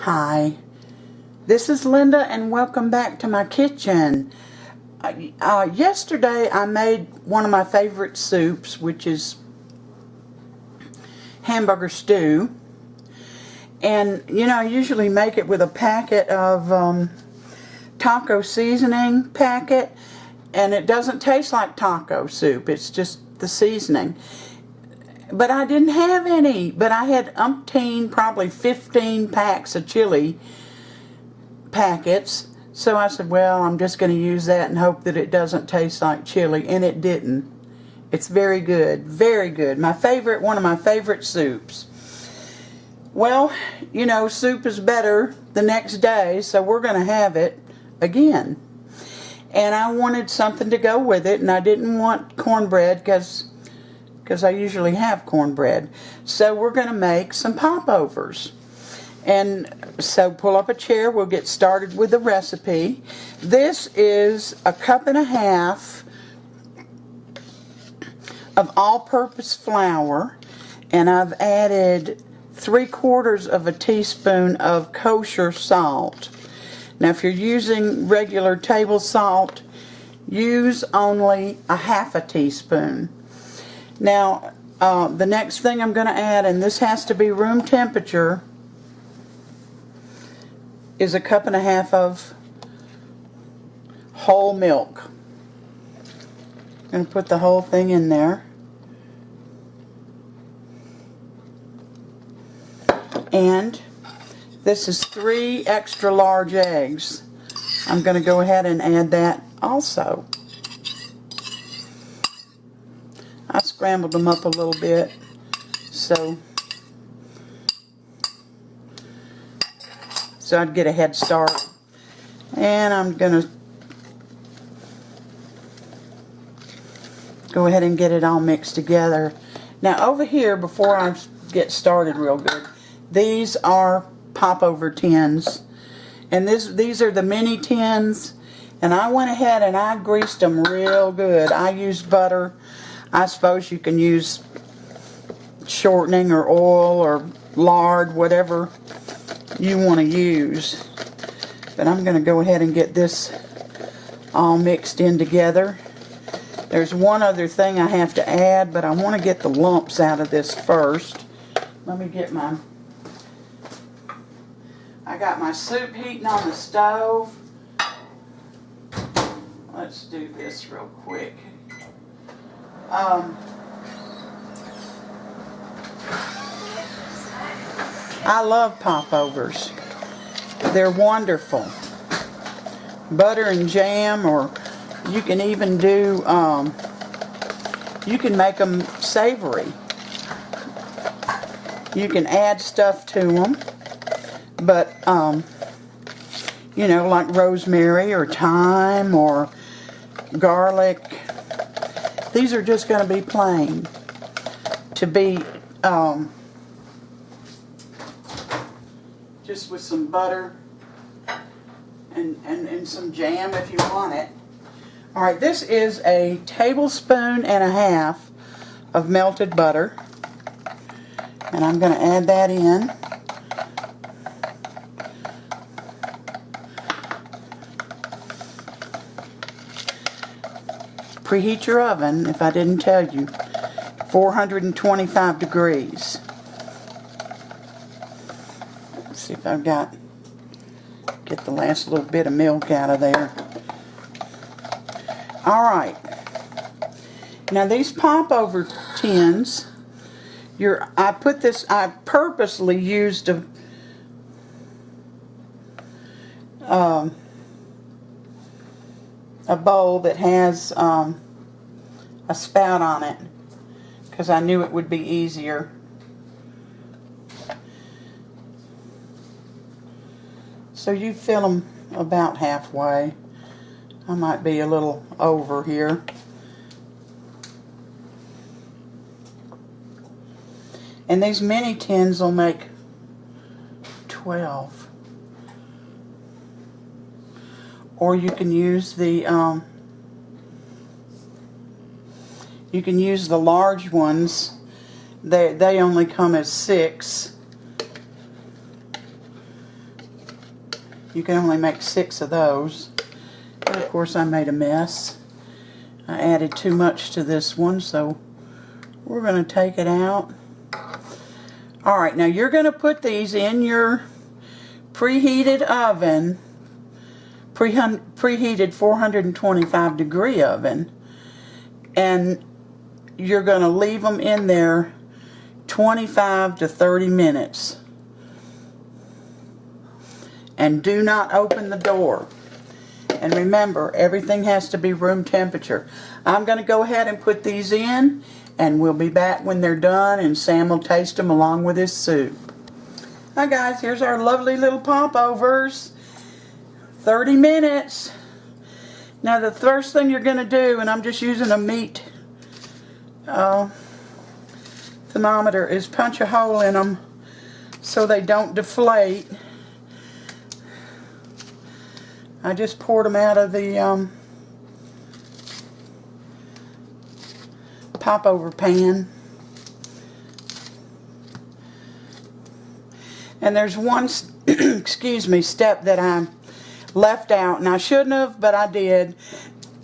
Hi, this is Linda and welcome back to my kitchen. Yesterday I made one of my favorite soups, which is Hamburger Stew. And you know, I usually make it with a packet of taco seasoning packet, and it doesn't taste like taco soup, it's just the seasoning. But I didn't have any, but I had umpteen, probably 15 packs of chili packets. So I said, well, I'm just going to use that and hope that it doesn't taste like chili, and it didn't. It's very good, very good. My favorite, one of my favorite soups. Well, you know, soup is better the next day, so we're going to have it again. And I wanted something to go with it, and I didn't want cornbread because I usually have cornbread. So we're going to make some popovers. And so pull up a chair, we'll get started with the recipe. This is a 1.5 cups of all-purpose flour, and I've added 3/4 teaspoon of kosher salt. Now if you're using regular table salt, use only 1/2 teaspoon. Now, the next thing I'm going to add, and this has to be room temperature, is 1.5 cups of whole milk. I'm going to put the whole thing in there. And this is 3 extra large eggs. I'm going to go ahead and add that also. I scrambled them up a little bit so I'd get a head start. And I'm going to go ahead and get it all mixed together. Now over here, before I get started real good, these are popover tins. And these are the mini tins. And I went ahead and I greased them real good. I used butter. I suppose you can use shortening or oil or lard, whatever you want to use. But I'm going to go ahead and get this all mixed in together. There's one other thing I have to add, but I want to get the lumps out of this first. Let me get I got my soup heating on the stove. Let's do this real quick. I love popovers. They're wonderful. Butter and jam, or you can even do, you can make them savory. You can add stuff to them, but, you know, like rosemary or thyme or garlic. These are just going to be plain. To be just with some butter and some jam if you want it. Alright, this is 1.5 tablespoons of melted butter. And I'm going to add that in. Preheat your oven, if I didn't tell you, 425 degrees. Let's see if I've get the last little bit of milk out of there. Alright. Now these popover tins, I purposely used a bowl that has a spout on it, because I knew it would be easier. So you fill them about halfway. I might be a little over here. And these mini tins will make 12. Or you can use the large ones. They only come as 6. You can only make 6 of those. And of course I made a mess. I added too much to this one, so we're going to take it out. Alright, now you're going to put these in your preheated oven, preheated 425 degree oven, and you're going to leave them in there 25 to 30 minutes. And do not open the door. And remember, everything has to be room temperature. I'm going to go ahead and put these in, and we'll be back when they're done, and Sam will taste them along with his soup. Hi guys, here's our lovely little popovers. 30 minutes. Now the first thing you're going to do, and I'm just using a meat thermometer, is punch a hole in them so they don't deflate. I just poured them out of the popover pan. And there's one excuse me, step that I left out, and I shouldn't have, but I did.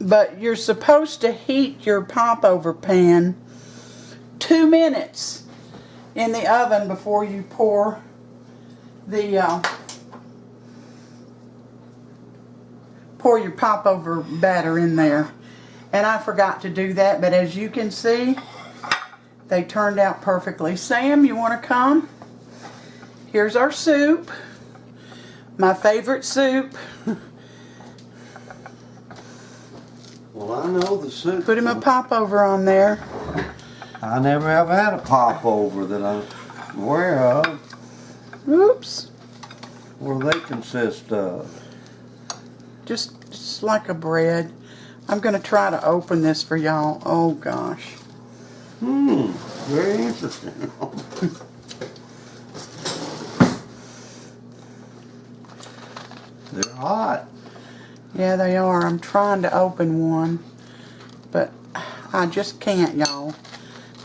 But you're supposed to heat your popover pan 2 minutes in the oven before you pour the pour your popover batter in there. And I forgot to do that, but as you can see, they turned out perfectly. Sam, you want to come? Here's our soup. My favorite soup. Well, I know the soup. Put him a popover on there. I never have had a popover that I'm aware of. Oops. What do they consist of? Just like a bread. I'm going to try to open this for y'all. Oh gosh. Very interesting. They're hot. Yeah, they are. I'm trying to open one, but I just can't, y'all.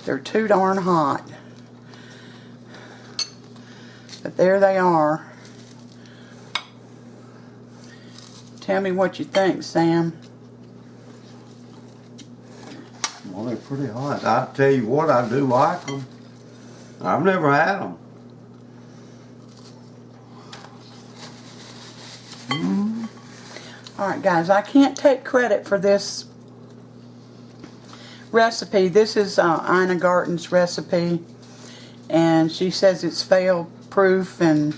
They're too darn hot. But there they are. Tell me what you think, Sam. Well, they're pretty hot. I tell you what, I do like them. I've never had them. Alright guys, I can't take credit for this recipe. This is Ina Garten's recipe, and she says it's fail proof, and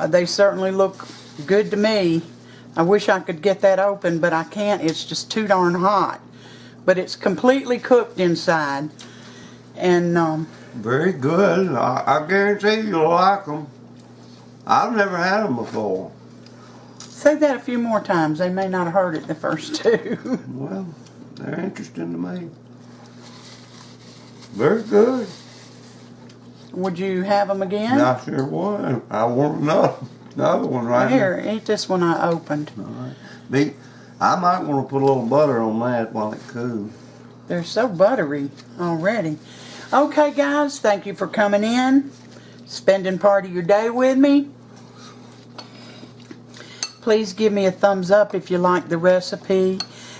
they certainly look good to me. I wish I could get that open, but I can't. It's just too darn hot. But it's completely cooked inside. And very good. I guarantee you'll like them. I've never had them before. say that a few more times. They may not have heard it the first two. Well, they're interesting to me. Very good. Would you have them again? I sure would. I want another one right here. Eat this one I opened. All right. I might want to put a little butter on that while it cools. They're so buttery already. Okay, guys, thank you for coming in, spending part of your day with me. Please give me a thumbs up if you like the recipe,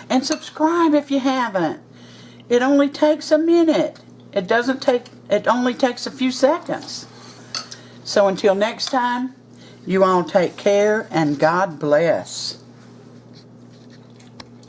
and subscribe if you haven't. It only takes a minute. It only takes a few seconds. So until next time, you all take care and God bless.